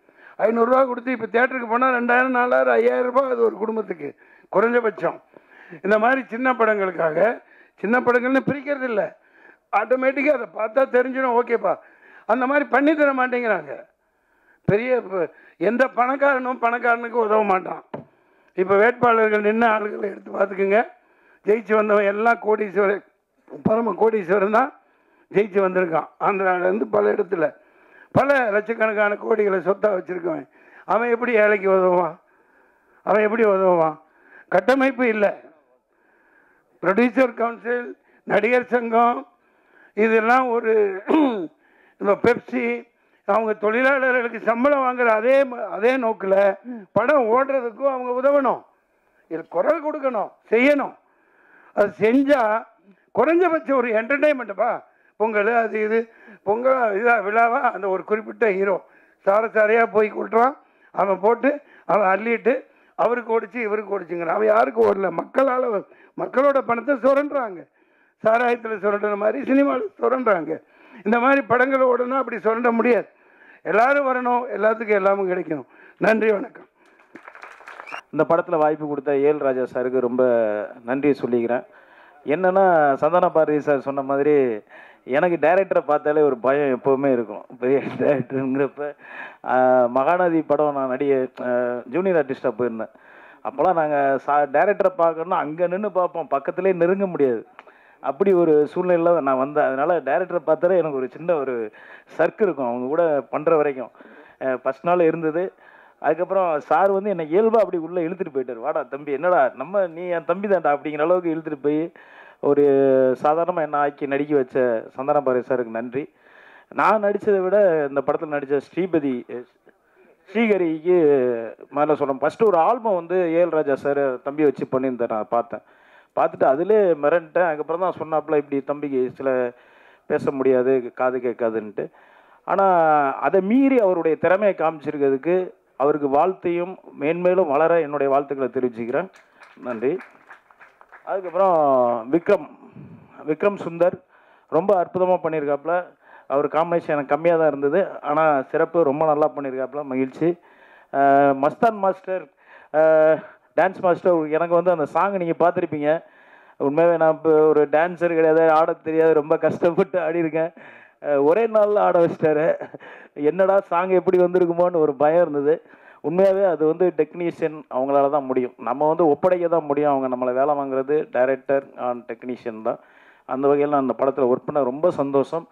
500 ரூபா கொடுத்து இப்போ தேட்டருக்கு போனால் 2000, 4000, 5000 ரூபாய் அது ஒரு குடும்பத்துக்கு குறைஞ்சபட்சம். இந்த மாதிரி சின்ன படங்களுக்காக, சின்ன படங்கள்னு பிரிக்கிறது இல்லை, ஆட்டோமேட்டிக்காக அதை பார்த்தா தெரிஞ்சிடும், ஓகேப்பா. அந்த மாதிரி பண்ணி தர மாட்டேங்கிறாங்க. பெரிய எந்த பணக்காரனுக்கு உதவ மாட்டான். இப்போ வேட்பாளர்கள் நின்று ஆளுகளை எடுத்து பார்த்துக்குங்க. ஜெயிச்சு வந்தவன் எல்லாம் கோடீஸ்வரன், பரம கோடீஸ்வரன் தான் ஜெயிச்சு வந்திருக்கான். ஆந்திராவிலேருந்து பல இடத்துல பல லட்சக்கணக்கான கோடிகளை சொத்தாக வச்சுருக்கவன். அவன் எப்படி ஏழைக்கு உதவுவான்? அவன் எப்படி உதவுவான்? கட்டமைப்பு இல்லை. ப்ரொடியூசர் கவுன்சில், நடிகர் சங்கம், இதெல்லாம் ஒரு இந்த பெப்சி, அவங்க தொழிலாளர்களுக்கு சம்பளம் வாங்குற அதே நோக்கில் படம் ஓடுறதுக்கும் அவங்க உதவணும். இது குரல் கொடுக்கணும், செய்யணும். அது செஞ்சால் குறைஞ்சபட்சம் ஒரு என்டர்டெயின்மெண்ட்டுப்பா. பொங்கல் அது இது, பொங்கல் இதாக விழாவா, அந்த ஒரு குறிப்பிட்ட ஹீரோ சாரையாக போய் கொடுத்துறான், அவன் போட்டு அவன் அள்ளிட்டு அவருக்கு ஓடிச்சு இவருக்கு ஓடிச்சுங்கிறான். அவன் யாருக்கு ஓடல, மக்களால், மக்களோட பணத்தை சுரண்டுறாங்க. சாராயத்தில் சுரண்டுற மாதிரி சினிமாவில் சுரண்டுறாங்க. இந்த மாதிரி படங்கள் ஓடணும், அப்படி சுரண்ட முடியாது. எல்லாரும் வரணும், எல்லாத்துக்கும் எல்லாமும் கிடைக்கணும். நன்றி, வணக்கம். இந்த படத்தில் வாய்ப்பு கொடுத்த ஏஎல் ராஜா சாருக்கு ரொம்ப நன்றி சொல்லிக்கிறேன். என்னென்னா, சந்தான பாரதி சார் சொன்ன மாதிரி எனக்கு டைரக்டரை பார்த்தாலே ஒரு பயம் எப்போவுமே இருக்கும். பெரிய டைரக்டருங்கிறப்ப மகாநதி படம் நான் ஜூனியர் ஆர்டிஸ்டாக போயிருந்தேன். அப்போல்லாம் நாங்கள் டைரக்டரை பார்க்கணுன்னா அங்கே நின்று பார்ப்போம், பக்கத்துலேயே நெருங்க முடியாது. அப்படி ஒரு சூழ்நிலையில் நான் வந்தேன். அதனால் டைரக்டரை பார்த்தாலே எனக்கு ஒரு சின்ன ஒரு சர்க்கு இருக்கும் அவங்க கூட பண்ணுற வரைக்கும். ஃபஸ்ட் நாள் இருந்தது. அதுக்கப்புறம் சார் வந்து என்னை இயல்பாக அப்படி உள்ளே இழுத்துட்டு போயிட்டார். வாடா தம்பி, என்னடா நீ என் தம்பி தான்டா அப்படிங்கிற அளவுக்கு இழுத்துட்டு போய் ஒரு சாதாரணமாக என்ன ஆக்கி நடிக்க வச்ச சந்தான பாரதி சாருக்கு நன்றி. நான் நடித்ததை விட இந்த படத்தில் நடித்த ஸ்ரீஹரிக்கு மேலே சொல்கிறேன். ஃபஸ்ட்டு ஒரு ஆல்பம் வந்து ஏஎல் ராஜா சார் தம்பி வச்சு பண்ணியிருந்தேன். நான் பார்த்துட்டு அதிலே மிரண்டேன். அதுக்கப்புறம் தான் சொன்னாப்புல இப்படி தம்பிக்கு சில பேச முடியாது, காது கேட்காதுன்ட்டு. ஆனால் அதை மீறி அவருடைய திறமையை காமிச்சிருக்கிறதுக்கு அவருக்கு வாழ்த்தையும் மேன்மேலும் வளர என்னுடைய வாழ்த்துக்களை தெரிவிச்சுக்கிறேன். நன்றி. அதுக்கப்புறம் விக்ரம் சுந்தர் ரொம்ப அற்புதமாக பண்ணியிருக்காப்புல. அவர் காம்பினேஷன் எனக்கு கம்மியாக தான் இருந்தது, ஆனால் சிறப்பு ரொம்ப நல்லா பண்ணியிருக்காப்புல, மகிழ்ச்சி. மஸ்தான் மாஸ்டர், டான்ஸ் மாஸ்டர், எனக்கு வந்து அந்த சாங் நீங்கள் பார்த்துருப்பீங்க. உண்மையாகவே நான் இப்போ ஒரு டான்ஸர் கிடையாது, ஆட தெரியாது, ரொம்ப கஷ்டப்பட்டு ஆடிருக்கேன். ஒரே நாளில் ஆட வச்சிட்டாரு. என்னடா சாங் எப்படி வந்திருக்குமோன்னு ஒரு பயம் இருந்தது. உண்மையாகவே அது வந்து டெக்னீஷியன் அவங்களால தான் முடியும். நம்ம வந்து ஒப்படைக்க தான் முடியும். அவங்க நம்மளை வேலை வாங்குறது டைரக்டர் அண்ட் டெக்னீஷியன் தான். அந்த வகையில் நான் அந்த படத்தில் ஒர்க் பண்ண ரொம்ப சந்தோஷம்.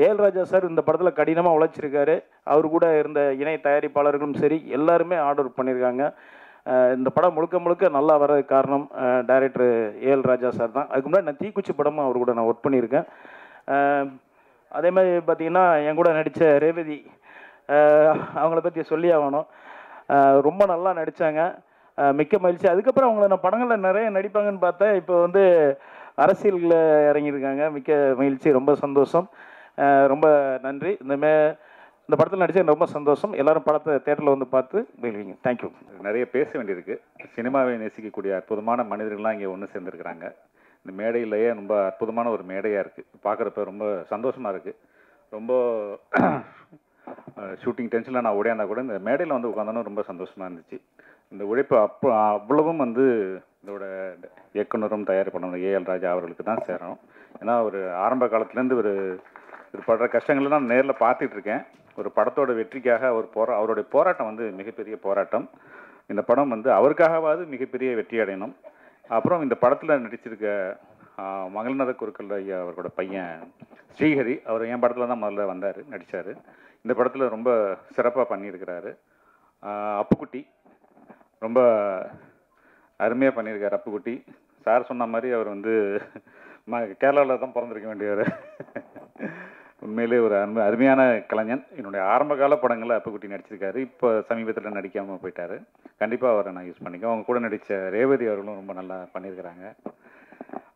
ஏஎல் ராஜா சார் இந்த படத்தில் கடினமாக உழைச்சிருக்காரு. அவர் கூட இருந்த இணை தயாரிப்பாளர்களும் சரி, எல்லாருமே ஆர்டர் பண்ணியிருக்காங்க. இந்த படம் முழுக்க நல்லா வர்றதுக்கு காரணம் டைரக்டர் ஏஎல் ராஜா சார் தான். அதுக்கு முன்னாடி நான் தீக்குச்சி படமும் அவர் கூட நான் ஒர்க் பண்ணியிருக்கேன். அதே மாதிரி பார்த்திங்கன்னா என் கூட நடித்த ரேவதி, அவங்கள பற்றி சொல்லி ஆகணும். ரொம்ப நல்லா நடித்தாங்க, மிக்க மகிழ்ச்சி. அதுக்கப்புறம் அவங்கள நான் படங்களில் நிறைய நடிப்பாங்கன்னு பார்த்தேன். இப்போ வந்து அரசியலில் இறங்கியிருக்காங்க, மிக்க மகிழ்ச்சி, ரொம்ப சந்தோஷம். ரொம்ப நன்றி. இந்த படத்தில் நடித்தது ரொம்ப சந்தோஷம். எல்லோரும் படத்தை தேட்டரில் வந்து பார்த்து மகிழ்வீங்க. தேங்க்யூ. நிறைய பேச வேண்டியிருக்கு. சினிமாவை நேசிக்கக்கூடிய அற்புதமான மனிதர்கள்லாம் இங்கே ஒன்று சேர்ந்துருக்கிறாங்க. இந்த மேடையிலேயே ரொம்ப அற்புதமான ஒரு மேடையாக இருக்குது. பார்க்குறப்ப ரொம்ப சந்தோஷமாக இருக்குது. ரொம்ப ஷூட்டிங் டென்ஷனில் நான் ஓடியாந்தா கூட இந்த மேடையில் வந்து உட்காந்தோன்னு ரொம்ப சந்தோஷமாக இருந்துச்சு. இந்த உழைப்பு அவ்வளவும் வந்து இதோட இயக்குனரும் தயாரிப்பாளரும் ஏஎல் ராஜா அவர்களுக்கு தான் சேரணும். ஏன்னா ஒரு ஆரம்ப காலத்துலேருந்து ஒரு படுற கஷ்டங்கள்லாம் நான் நேரில் பார்த்துட்டு இருக்கேன். ஒரு படத்தோட வெற்றிக்காக அவருடைய போராட்டம் வந்து மிகப்பெரிய போராட்டம். இந்த படம் வந்து அவருக்காகவாது மிகப்பெரிய வெற்றி அடையணும். அப்புறம் இந்த படத்தில் நடிச்சிருக்க மகள்நத குருக்கள் ஐயா அவரோட பையன் ஸ்ரீஹரி, அவர் என் படத்தில் தான் முதல்ல நடித்தார். இந்த படத்தில் ரொம்ப சிறப்பாக பண்ணியிருக்கிறாரு. அப்புக்குட்டி ரொம்ப அருமையாக பண்ணியிருக்காரு. அப்புக்குட்டி சார் சொன்ன மாதிரி அவர் வந்து கேரளாவில் தான் பிறந்திருக்க வேண்டியவர். உண்மையிலே ஒரு அருமையான கலைஞன். என்னுடைய ஆரம்பகால படங்களில் அப்புக்குட்டி நடிச்சிருக்காரு. இப்போ சமீபத்தில் நடிக்காமல் போயிட்டார். கண்டிப்பாக அவரை நான் யூஸ் பண்ணிக்கேன். அவங்க கூட நடித்த ரேவதி அவர்களும் ரொம்ப நல்லா பண்ணியிருக்கிறாங்க.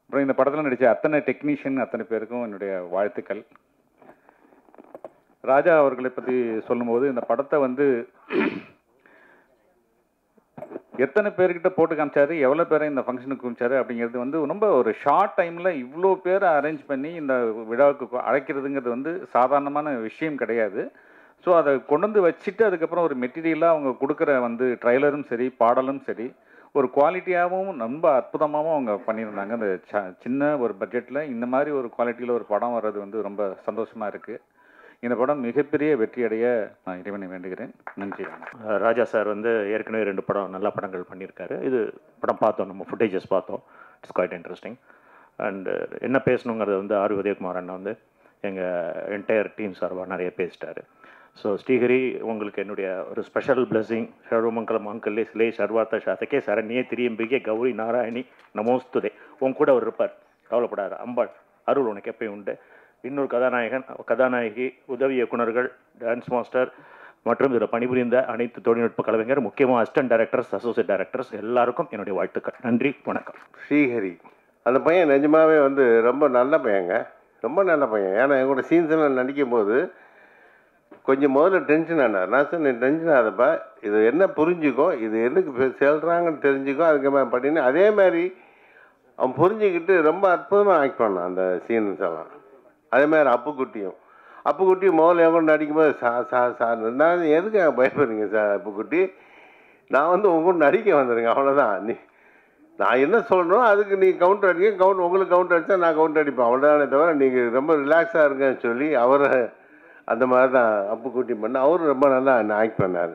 அப்புறம் இந்த படத்தில் நடித்த அத்தனை டெக்னீஷியன் அத்தனை பேருக்கும் என்னுடைய வாழ்த்துக்கள். ராஜா அவர்களை பற்றி சொல்லும்போது இந்த படத்தை வந்து எத்தனை பேர்கிட்ட போட்டு காமிச்சாரு, எவ்வளோ பேரை இந்த ஃபங்க்ஷனுக்கு காமிச்சாரு அப்படிங்கிறது வந்து ரொம்ப ஒரு ஷார்ட் டைமில் இவ்வளோ பேரை அரேஞ்ச் பண்ணி இந்த விழாவுக்கு அழைக்கிறதுங்கிறது வந்து சாதாரணமான விஷயம் கிடையாது. ஸோ அதை கொண்டு வந்து வச்சுட்டு அதுக்கப்புறம் ஒரு மெட்டீரியலாக அவங்க கொடுக்குற வந்து ட்ரைலரும் சரி பாடலும் சரி ஒரு குவாலிட்டியாகவும் ரொம்ப அற்புதமாகவும் அவங்க பண்ணியிருந்தாங்க. அந்த சின்ன ஒரு பட்ஜெட்டில் இந்த மாதிரி ஒரு குவாலிட்டியில் ஒரு படம் வர்றது வந்து ரொம்ப சந்தோஷமாக இருக்குது. இந்த படம் மிகப்பெரிய வெற்றியடைய நான் இறைவனை வேண்டுகிறேன். நன்றி. ராஜா சார் வந்து ஏற்கனவே 2 படம் நல்ல படங்கள் பண்ணியிருக்காரு. இது படம் பார்த்தோம், நம்ம ஃபுட்டேஜஸ் பார்த்தோம். It's quite interesting. அண்டு என்ன பேசணுங்கிறது வந்து ஆர் உதயகுமார் அண்ணா வந்து எங்கள் என்டையர் டீம் சார்பாக நிறைய பேசிட்டாரு. ஸோ ஸ்ரீஹரி, உங்களுக்கு என்னுடைய ஒரு ஸ்பெஷல் பிளெஸிங். ஷர்வமங்கலம் அங்கல்லே சிலே சர்வார்த்த சாதகே சரண்யே திரியம்பிகே கௌரி நாராயணி நமோஸ்துதே. உன் கூட அவர் இருப்பார், கவலைப்படாத. அம்பாள் அருள் உனக்கு எப்பயும் உண்டு. இன்னொரு கதாநாயகி, உதவி இயக்குநர்கள், டான்ஸ் மாஸ்டர் மற்றும் இதில் பணிபுரிந்த அனைத்து தொழில்நுட்ப கலைஞர், முக்கியமாக அசிஸ்டன்ட் டைரக்டர்ஸ், அசோசியேட் டைரக்டர்ஸ் எல்லாருக்கும் என்னுடைய வாழ்த்துக்கள். நன்றி, வணக்கம். ஸ்ரீஹரி அந்த பையன் நிஜமாவே வந்து ரொம்ப நல்ல பையங்க, ரொம்ப நல்ல பையன். ஏன்னா எங்களோட சீன்ஸ்லாம் நடிக்கும் போது கொஞ்சம் முதல்ல டென்ஷன் ஆனார். நான் சொன்னேன், டென்ஷன் ஆகுதுப்பா, இது என்ன புரிஞ்சுக்கோ, இது எதுக்கு செல்றாங்கன்னு தெரிஞ்சுக்கோ, அதுக்கு மாதிரி பண்ணின்னு அதே மாதிரி அவன் புரிஞ்சுக்கிட்டு ரொம்ப அற்புதமாக ஆக்ட் பண்ணான் அந்த சீன்ஸ் எல்லாம். அதே மாதிரி அப்புக்குட்டியும் முதல்ல என் கூட நடிக்கும்போது சார் நான் எதுக்கு பயப்படுறீங்க சார் அப்புக்குட்டி, நான் வந்து உங்க கூட நடிக்க வந்துடுங்க, அவ்வளோதான். நான் என்ன சொல்லணும் அதுக்கு நீங்கள் கவுண்டர் அடிங்க, உங்களுக்கு கவுண்டர் அடித்தா நான் கவுண்டர் அடிப்பேன், அவ்வளோதானே தவிர நீங்கள் ரொம்ப ரிலாக்ஸாக இருங்கன்னு சொல்லி அவரை அந்த மாதிரி தான் அப்புக்குட்டி பண்ண. அவரும் ரொம்ப நல்லா ஆக்ட் பண்ணார்.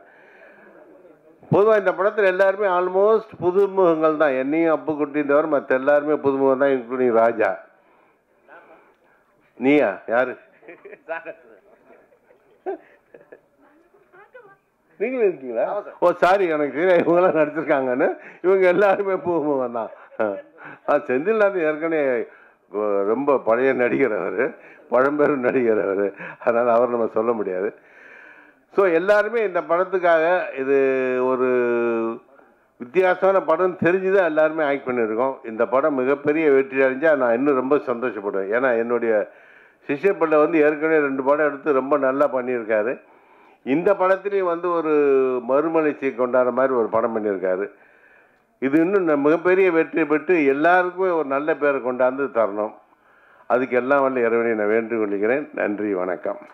பொதுவாக இந்த படத்தில் எல்லாருமே ஆல்மோஸ்ட் புதுமுகங்கள் தான். என்னையும் அப்புக்குட்டியும் தவிர மற்ற எல்லாருமே புதுமுகம் தான், இன்க்ளூடிங் ராஜா. நீயா யாரு? நீங்களும் இருக்கீங்களா? ஓ சாரி, எனக்கு தெரியும் இவங்கெல்லாம் நடிச்சிருக்காங்கன்னு. இவங்க எல்லாருமே புதுமுகம் தான். செந்தில்நாதன் ஏற்கனவே ரொம்ப பழைய நடிகர், அவர் பழம்பெரும் நடிகர் அவர், அதனால் அவர் நம்ம சொல்ல முடியாது. ஸோ எல்லாருமே இந்த படத்துக்காக இது ஒரு வித்தியாசமான படம் தெரிஞ்சுதான் எல்லாருமே ஆக்ட் பண்ணியிருக்கோம். இந்த படம் மிகப்பெரிய வெற்றி அடைஞ்சால் நான் இன்னும் ரொம்ப சந்தோஷப்படுவேன். ஏன்னா என்னுடைய சிஷ்யப்பள்ளை வந்து ஏற்கனவே 2 படம் எடுத்து ரொம்ப நல்லா பண்ணியிருக்காரு. இந்த படத்துலேயும் வந்து ஒரு மறுமலர்ச்சி கொண்டாடுற மாதிரி ஒரு படம் பண்ணியிருக்காரு. இது இன்னும் மிகப்பெரிய வெற்றி பெற்று எல்லாருக்குமே ஒரு நல்ல பேரை கொண்டாந்து தரணும். அதுக்கு எல்லாம் வல்ல இறைவனை நான் வேண்டிக் கொள்கிறேன். நன்றி, வணக்கம்.